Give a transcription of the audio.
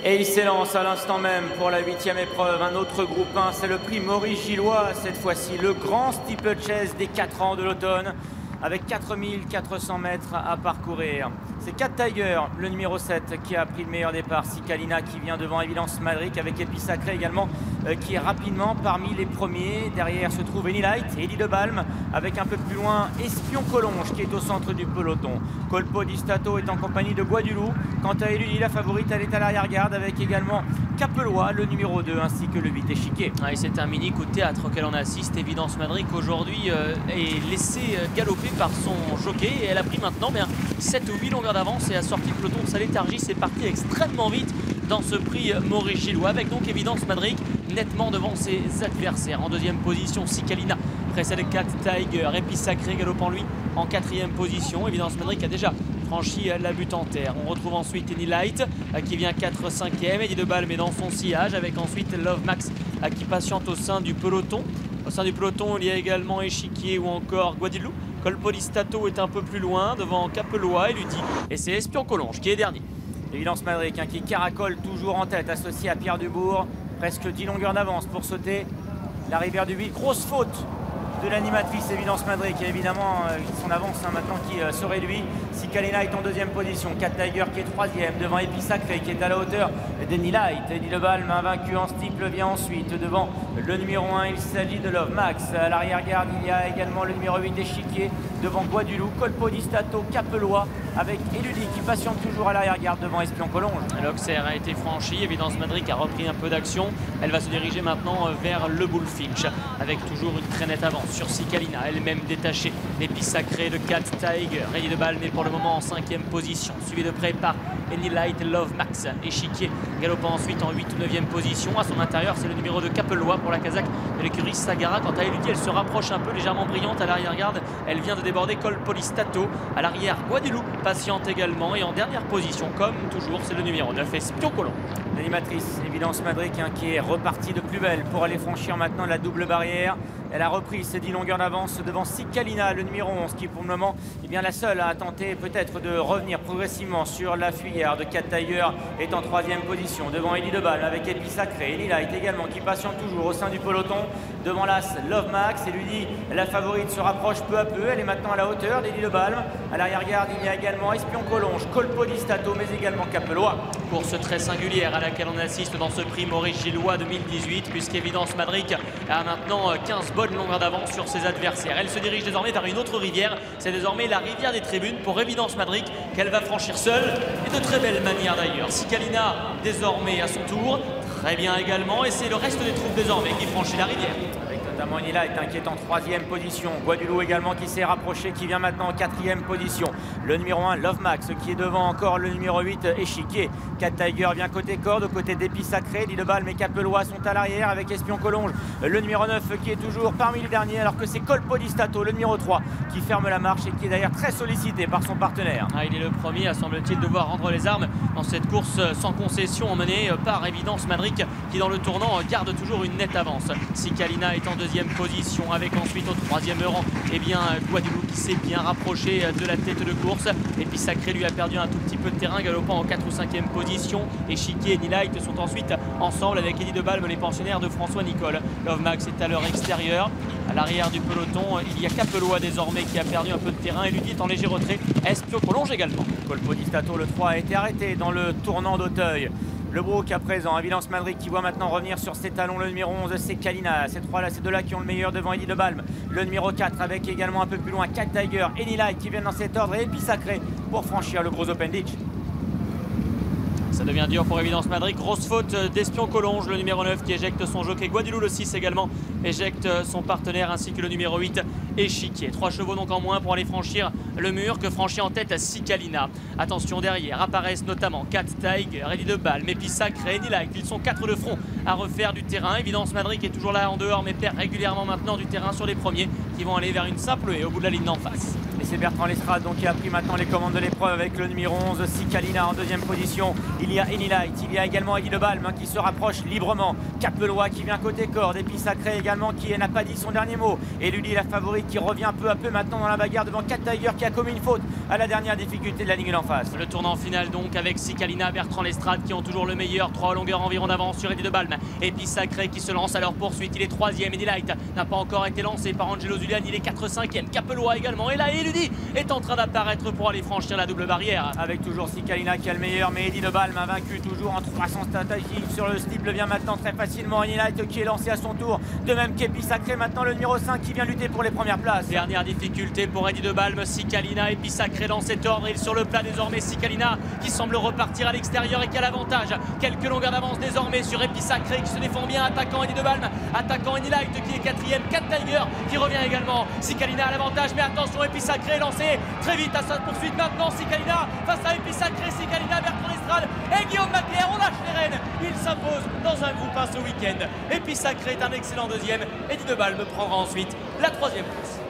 Et il s'élance à l'instant même pour la 8e épreuve. Un autre groupe 1, c'est le prix Maurice Gillois. Cette fois-ci, le grand steeplechase des 4 ans de l'automne, avec 4400 mètres à parcourir. C'est Cat Tiger, le numéro 7, qui a pris le meilleur départ. Sicalina qui vient devant Évidence Madric, avec Épi Sacré également, qui est rapidement parmi les premiers. Derrière se trouve Enilight, Eddie de Balme, avec un peu plus loin Espion Collonges qui est au centre du peloton. Colpo di Stato est en compagnie de Guadulou. Quant à Eluli, la favorite, elle est à l'arrière-garde, avec également Capelois, le numéro 2, ainsi que le 8 Échiquier. Et c'est un mini coup de théâtre auquel on assiste. Évidence Madric aujourd'hui est laissé galoper par son jockey, et elle a pris maintenant 7 ou 8 longueurs d'avance et a sorti le peloton de sa léthargie. C'est parti extrêmement vite dans ce prix Maurice Gillois, avec donc Évidence Madric nettement devant ses adversaires. En deuxième position, Sicalina précède Cat Tiger, Épi Sacré galopant lui en 4e position. Évidence Madric a déjà franchi la butte en terre. On retrouve ensuite Enilight qui vient 4-5e. Eddie de Balme est dans son sillage, avec ensuite Love Max qui patiente au sein du peloton. Au sein du peloton, il y a également Échiquier ou encore Guadilou. Colpo di Stato est un peu plus loin devant Capelois et Ludi. Et c'est Espion Collonges qui est dernier. Évidence Madric qui caracole toujours en tête, associé à Pierre Dubourg. Presque 10 longueurs d'avance pour sauter la rivière du 8. Grosse faute de l'animatrice Évidence Madric, et évidemment son avance maintenant qui se réduit. Sicalina est en 2e position, Cat Tiger qui est 3e devant Épi Sacré qui est à la hauteur d'Enilight. Eddie de Balme, invaincu en steeple, vient ensuite devant le numéro 1, il s'agit de Love Max. À l'arrière-garde, il y a également le numéro 8 Échiquier devant Guadulou, Colpo di Stato, Capelois, avec Eludi qui patiente toujours à l'arrière-garde devant Espion Collonges. L'Auxerre a été franchi, Évidence Madric a repris un peu d'action. Elle va se diriger maintenant vers le Bullfinch, avec toujours une très nette avance sur Sicalina, elle-même détachée. Épi Sacré de Cat Tiger, Eddie de Balme est pour le moment en 5e position, suivi de près par Enilight, Love Max. Échiquier galopant ensuite en 8 ou 9e position. À son intérieur, c'est le numéro de Capelois pour la Kazakh de l'écurie Sagara. Quant à Eludi, elle se rapproche un peu, légèrement brillante à l'arrière-garde. Elle vient de déborder Colpo di Stato. À l'arrière, Guadilou patiente également. Et en dernière position, comme toujours, c'est le numéro 9, Espion Collonges. L'animatrice Évidence Madric qui est repartie de plus belle pour aller franchir maintenant la double barrière. Elle a repris ses 10 longueurs d'avance devant Sicalina, le numéro 11, qui pour le moment est bien la seule à tenter peut-être de revenir progressivement sur la fuyère de Cat Tiger, est en 3e position devant Eddie de Balme avec Épi Sacré. Enilight également qui patiente toujours au sein du peloton devant l'As Love Max. Et lui dit la favorite se rapproche peu à peu, elle est maintenant à la hauteur d'Eddie de Balme. À l'arrière-garde, il y a également Espion Collonges, Colpo di Stato, mais également Capelois. Course très singulière à laquelle on assiste dans ce prix Maurice Gillois 2018, puisqu'Évidence Madric a maintenant 15 bonnes longueurs d'avance sur ses adversaires. Elle se dirige désormais vers une autre rivière, c'est désormais la rivière des Tribunes pour Évidence Madric, qu'elle va franchir seule, et de très belle manière d'ailleurs. Sicalina désormais à son tour, très bien également, et c'est le reste des troupes désormais qui franchit la rivière. Notamment Enilight qui est en 3e position. Guadulou également qui s'est rapproché, qui vient maintenant en 4e position. Le numéro 1, Love Max, qui est devant encore le numéro 8, Échiquier. Cat Tiger vient côté corde, côté d'Épi Sacré. Eddie de Balme et Capelois sont à l'arrière avec Espion Collonges. Le numéro 9 qui est toujours parmi les derniers, alors que c'est Colpo di Stato, le numéro 3, qui ferme la marche et qui est d'ailleurs très sollicité par son partenaire. Il est le premier, semble-t-il, devoir rendre les armes dans cette course sans concession emmenée par Évidence Madric, qui dans le tournant garde toujours une nette avance. Sicalina est en 2e position, avec ensuite au 3e rang Guadilou qui s'est bien rapproché de la tête de course. Épi Sacré lui a perdu un tout petit peu de terrain, galopant en 4 ou 5e position. Échiquier et Enilight sont ensuite ensemble avec Eddie de Balme, les pensionnaires de François Nicole. Love Max est à leur extérieur. À l'arrière du peloton, il y a Capelois désormais qui a perdu un peu de terrain. Eludi est en léger retrait. Espion Collonges également. Colpo di Stato, le 3, a été arrêté dans le tournant d'Auteuil. Le Brook à présent, Évidence Madric qui voit maintenant revenir sur ses talons le numéro 11, c'est Sicalina. Ces deux-là qui ont le meilleur devant Eddie de Balme. Le numéro 4 avec également un peu plus loin Cat Tiger, Enilight qui viennent dans cet ordre, et Épi Sacré pour franchir le gros Open Ditch. Ça devient dur pour Évidence Madric. Grosse faute d'Espion Collonges, le numéro 9 qui éjecte son jockey. Guadilou, le 6 également, éjecte son partenaire, ainsi que le numéro 8, Échiquier. 3 chevaux donc en moins pour aller franchir le mur, que franchit en tête à Sicalina. Attention, derrière apparaissent notamment Cat Tiger, Eddie de Balme, Épi Sacré, Enilight. Ils sont 4 de front à refaire du terrain. Évidence Madric est toujours là en dehors, mais perd régulièrement maintenant du terrain sur les premiers, qui vont aller vers une simple haie au bout de la ligne d'en face. Et c'est Bertrand Lestrade donc, qui a pris maintenant les commandes de l'épreuve avec le numéro 11, Sicalina en deuxième position. Il y a Enilight, il y a également Eddie de Balme qui se rapproche librement. Capellois qui vient côté corde, et puis Sacré également qui n'a pas dit son dernier mot. Et Lully, la favorite, qui revient peu à peu maintenant dans la bagarre devant Cat Tiger qui a commis une faute à la dernière difficulté de la ligne d'en face. Le tournant final donc avec Sicalina, Bertrand Lestrade qui ont toujours le meilleur, 3 longueurs environ d'avance sur Eddie de Balme. Et puis Sacré qui se lance à leur poursuite, il est 3e. Enilight n'a pas encore été lancé par Angelo Zulian, il est 4-5e. Capellois également, et là Eludi est en train d'apparaître pour aller franchir la double barrière. Avec toujours Sicalina qui a le meilleur, mais Eddie de Balme a vaincu toujours en 300 stratégies sur le steeple, vient maintenant très facilement. Enilight qui est lancé à son tour, de même qu'Epi Sacré maintenant le numéro 5 qui vient lutter pour les premières places. Dernière difficulté pour Eddie de Balme, Sicalina, Epi Sacré dans cet ordre, il sur le plat désormais. Sicalina qui semble repartir à l'extérieur et qui a l'avantage, quelques longueurs d'avance désormais sur Epi Sacré qui se défend bien, attaquant Eddie de Balme, attaquant Enilight qui est 4e, Cat Tiger qui revient également. Sicalina à l'avantage, mais attention, Epi Sacré lancé très vite à sa poursuite maintenant. Sicalina face à Epi Sacré, Sicalina, Bertrand Lestrade et Guillaume Macler, on lâche les rênes, il s'impose dans un groupe 1 ce week-end. Epi Sacré est un excellent deuxième, Eddie de Balme prendra ensuite la 3e place.